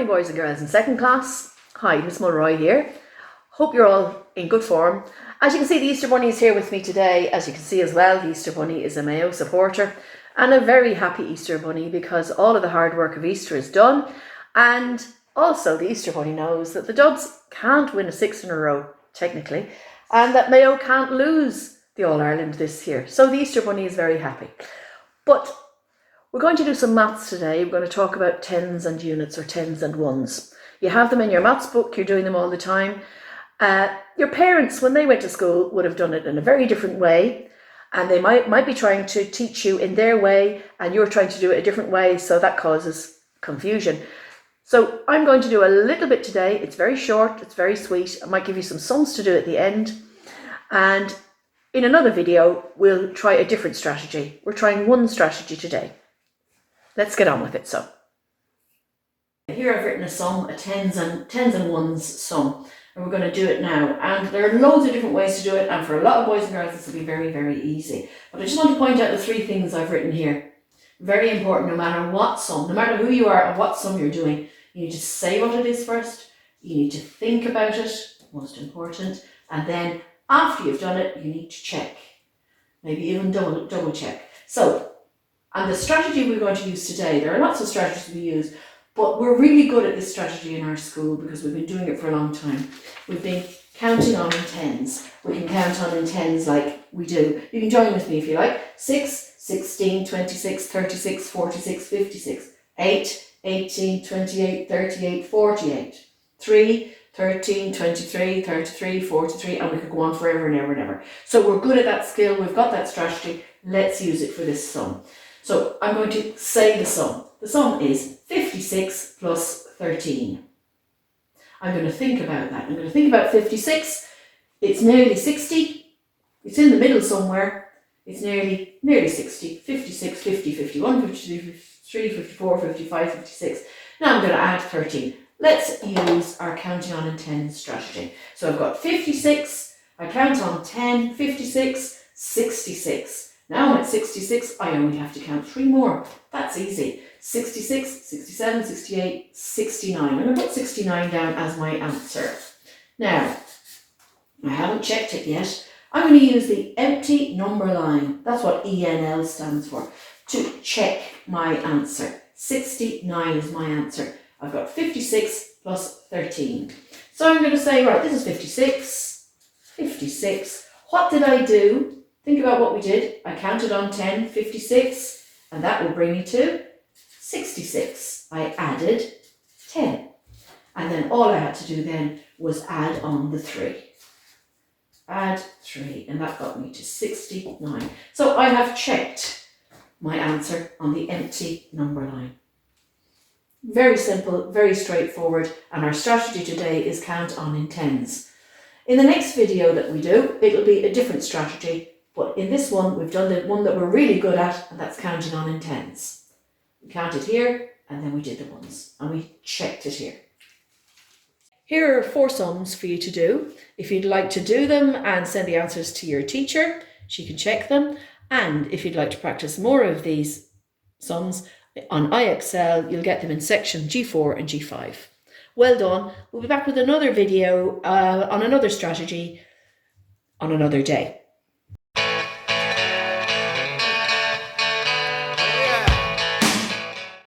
morning, boys and girls in second class. Hi, Ms Mulroy here. Hope you're all in good form. As you can see, the Easter Bunny is here with me today. As you can see as well, the Easter Bunny is a Mayo supporter and a very happy Easter Bunny because all of the hard work of Easter is done. And also the Easter Bunny knows that the Dubs can't win a 6 in a row, technically, and that Mayo can't lose the All-Ireland this year. So the Easter Bunny is very happy. But we're going to do some maths today. We're going to talk about tens and units, or tens and ones. You have them in your maths book, you're doing them all the time. Your parents, when they went to school, would have done it in a very different way, and they might be trying to teach you in their way, and you're trying to do it a different way, so that causes confusion. So I'm going to do a little bit today. It's very short, it's very sweet. I might give you some sums to do at the end, and in another video, we'll try a different strategy. We're trying one strategy today. Let's get on with it. So here I've written a sum, a tens and ones sum, and we're going to do it now. And there are loads of different ways to do it, and for a lot of boys and girls this will be very, very easy. But I just want to point out the three things I've written here. Very important, no matter what sum, no matter who you are and what sum you're doing, you need to say what it is first, you need to think about it, most important, and then after you've done it, you need to check, maybe even double check. So, and the strategy we're going to use today, there are lots of strategies we use, but we're really good at this strategy in our school because we've been doing it for a long time. We've been counting on in tens. We can count on in tens like we do. You can join with me if you like. 6, 16, 26, 36, 46, 56. 8, 18, 28, 38, 48. 3, 13, 23, 33, 43, and we could go on forever and ever and ever. So we're good at that skill. We've got that strategy. Let's use it for this sum. So I'm going to say the sum. The sum is 56 plus 13. I'm going to think about that. I'm going to think about 56. It's nearly 60. It's in the middle somewhere. It's nearly 60. 56, 50, 51, 52, 53, 54, 55, 56. Now I'm going to add 13. Let's use our counting on in tens strategy. So I've got 56. I count on 10, 56, 66. Now I'm at 66, I only have to count 3 more. That's easy. 66, 67, 68, 69. I'm going to put 69 down as my answer. Now, I haven't checked it yet. I'm going to use the empty number line. That's what ENL stands for. To check my answer. 69 is my answer. I've got 56 plus 13. So I'm going to say, right, this is 56. 56. What did I do? Think about what we did. I counted on 10, 56, and that will bring me to 66. I added 10. And then all I had to do then was add on the 3. Add 3, and that got me to 69. So I have checked my answer on the empty number line. Very simple, very straightforward, and our strategy today is count on in tens. In the next video that we do, it'll be a different strategy. But in this one, we've done the one that we're really good at, and that's counting on in tens. We counted here, and then we did the ones, and we checked it here. Here are 4 sums for you to do. If you'd like to do them and send the answers to your teacher, she can check them. And if you'd like to practice more of these sums on IXL, you'll get them in section G4 and G5. Well done. We'll be back with another video on another strategy on another day.